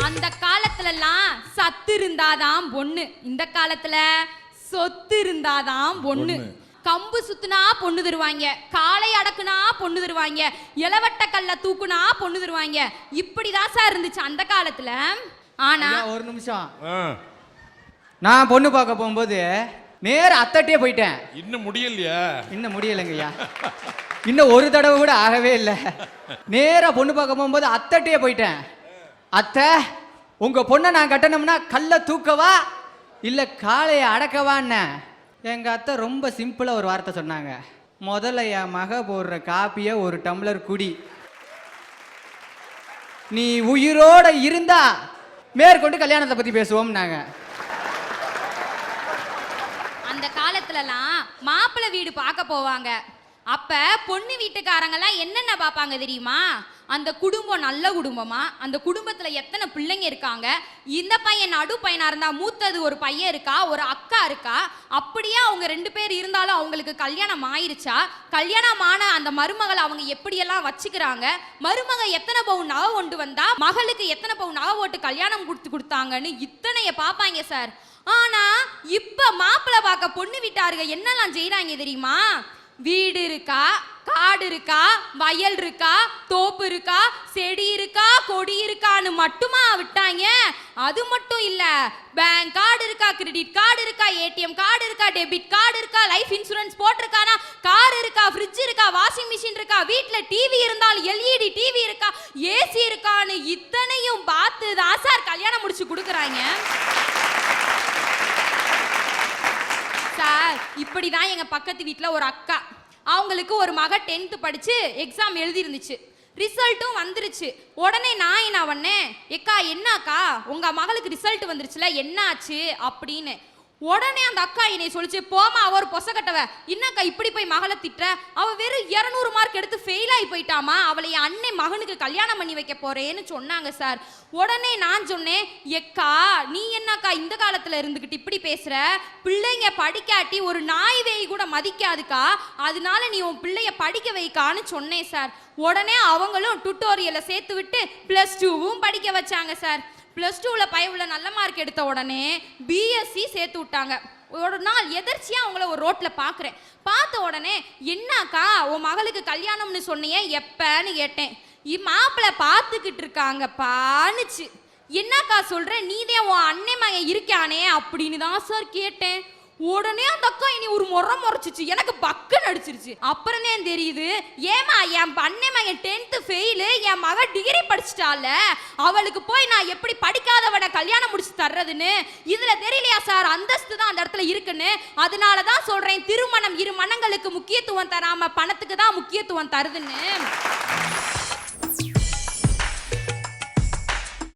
அந்த காலத்துலலாம் சத்து இருந்தாதான் பொண்ணு, இந்த காலத்துல சொத்து இருந்தாதான் பொண்ணு. கம்பு சுத்துனா பொண்ணு தருவாங்க, காளை அடக்குனா பொண்ணு தருவாங்க, இளவட்ட கல்ல தூக்குனா பொண்ணு தருவாங்க. இப்படிதான் சார் இருந்துச்சு அந்த காலத்துல. ஆனா ஒரு நிமிஷம், நான் பொண்ணு பார்க்க போகும்போது நேர அத்தட்டே போயிட்டேன். இன்னும் முடியலையா? இன்னும் முடியலைங்கய்யா, இன்னும் ஒரு தடவை கூட ஆகவே இல்லை. நேரா பொண்ணு பார்க்க போகும்போது அத்தட்டே போயிட்டேன். அத்தை, உங்க பொண்ணை நான் கட்டணும்னா கல்ல தூக்கவா இல்ல காளையை அடக்கவான்னு. எங்க அத்தை ரொம்ப சிம்பிளா ஒரு வார்த்தை சொன்னாங்க, முதல்ல என் மக போடுற காப்பிய ஒரு டம்ளர் குடி, நீ உயிரோட இருந்தா மேற்கொண்டு கல்யாணத்தை பத்தி பேசுவோம்னாங்க. அந்த காலத்துலலாம் மாப்பிள்ளை வீடு பார்க்க போவாங்க. அப்ப பொண்ணு வீட்டுக்காரங்கெல்லாம் என்னென்ன பார்ப்பாங்க தெரியுமா? அந்த குடும்பம் நல்ல குடும்பமா, அந்த குடும்பத்துல எத்தனை பிள்ளைங்க இருக்காங்க, இந்த பையன் நடு பையனா இருந்தா மூத்தது ஒரு பையன் இருக்கா, ஒரு அக்கா இருக்கா, அப்படியே அவங்க 2 பேர் இருந்தாலும் அவங்களுக்கு கல்யாணம் ஆயிருச்சா, கல்யாணமான அந்த மருமகளை அவங்க எப்படியெல்லாம் வச்சுக்கிறாங்க, மருமக எத்தனை பவுன் நகை கொண்டு வந்தா, மகளுக்கு எத்தனை பவுன் நகை போட்டு கல்யாணம் கொடுத்தாங்கன்னு இத்தனைய பார்ப்பாங்க சார். ஆனா இப்ப மாப்பிள்ளை பார்க்க பொண்ணு வீட்டாருங்க என்னெல்லாம் செய்யறாங்க தெரியுமா? வீடு இருக்கா, காடு இருக்கா, வயல் இருக்கா, தோப்பு இருக்கா, செடி இருக்கா, கொடி இருக்கான்னு மட்டுமா விட்டாங்க. அது மட்டும் இல்ல, பேங்க் கார்டு இருக்கா, கிரெடிட் கார்டு இருக்கா, ஏடிஎம் கார்டு இருக்கா, டெபிட் கார்டு இருக்கா, லைஃப் இன்சூரன்ஸ் போட்டிருக்கானா, கார் இருக்கா, ஃப்ரிட்ஜ் இருக்கா, வாஷிங் மிஷின் இருக்கா, வீட்டுல டிவி இருந்தாலும் எல்இடி டிவி இருக்கா, ஏசி இருக்கான்னு இத்தனையும் பார்த்து தான் சார் கல்யாணம் முடிச்சு கொடுக்குறாங்க சார். இப்படிதான் எங்க பக்கத்து வீட்டுல ஒரு அக்கா, அவங்களுக்கு ஒரு மக 10th படிச்சு எக்ஸாம் எழுதி இருந்துச்சு, ரிசல்ட்டும் வந்துருச்சு. உடனே நான் என்ன பண்ணேன், எக்கா என்னாக்கா உங்க மகளுக்கு ரிசல்ட் வந்துருச்சுல என்ன ஆச்சு அப்படின்னு. உடனே அந்த அக்கா என்னை சொல்லிச்சு, போமா அவ ஒரு பொசக்கட்டவ, என்னக்கா இப்படி போய் மகளை திட்டுற, அவ வெறும் 200 மார்க் எடுத்து ஃபெயில் ஆகி போயிட்டாமா, அவளை என் அண்ணன் மகனுக்கு கல்யாணம் பண்ணி வைக்க போறேன்னு சொன்னாங்க சார். உடனே நான் சொன்னேன், எக்கா நீ என்னக்கா இந்த காலத்துல இருந்துகிட்டு இப்படி பேசுற, பிள்ளைங்க படிக்காட்டி ஒரு நாய் வேய் கூட மதிக்காதுக்கா, அதனால நீ உன் பிள்ளைய படிக்க வைக்கான்னு சொன்னேன் சார். உடனே அவங்களும் டுட்டோரியலை சேர்த்து விட்டு +2வும் படிக்க வச்சாங்க சார். +2ல பையவுல நல்ல மார்க் எடுத்த உடனே பிஎஸ்சி சேர்த்து விட்டாங்க. ஒரு நாள் எதர்ச்சியா அவங்கள ஒரு ரோட்ல பாக்குறேன். பார்த்த உடனே, என்னக்கா உன் மகளுக்கு கல்யாணம்னு சொன்னியே எப்பன்னு கேட்டேன். மாப்பிள்ளை பார்த்துக்கிட்டு இருக்காங்க பானுச்சு. என்னக்கா சொல்ற, நீதே உன் அண்ணன் மகன் இருக்கானே அப்படின்னு தான் சார் கேட்டேன். உடனே அந்த அக்கா இனி ஒரு முறைச்சிச்சு, எனக்கு பக்குன்னு அடிச்சிருச்சு. அப்புறம் தான் தெரியுது, ஏமா என் அண்ணன் மகன் 10th ஃபெயிலு, என் மக டிகிரி படிச்சிட்டால, அவளுக்கு போய் நான் எப்படி படிக்காதவனை கல்யாணம் முடிச்சு தர்றதுன்னு. இதுல தெரியலையா சார் அந்தஸ்து தான் அந்த இடத்துல இருக்குன்னு. அதனாலதான் சொல்றேன், திருமணம் 2 மனங்களுக்கு முக்கியத்துவம் தராம பணத்துக்கு தான் முக்கியத்துவம் தருதுன்னு.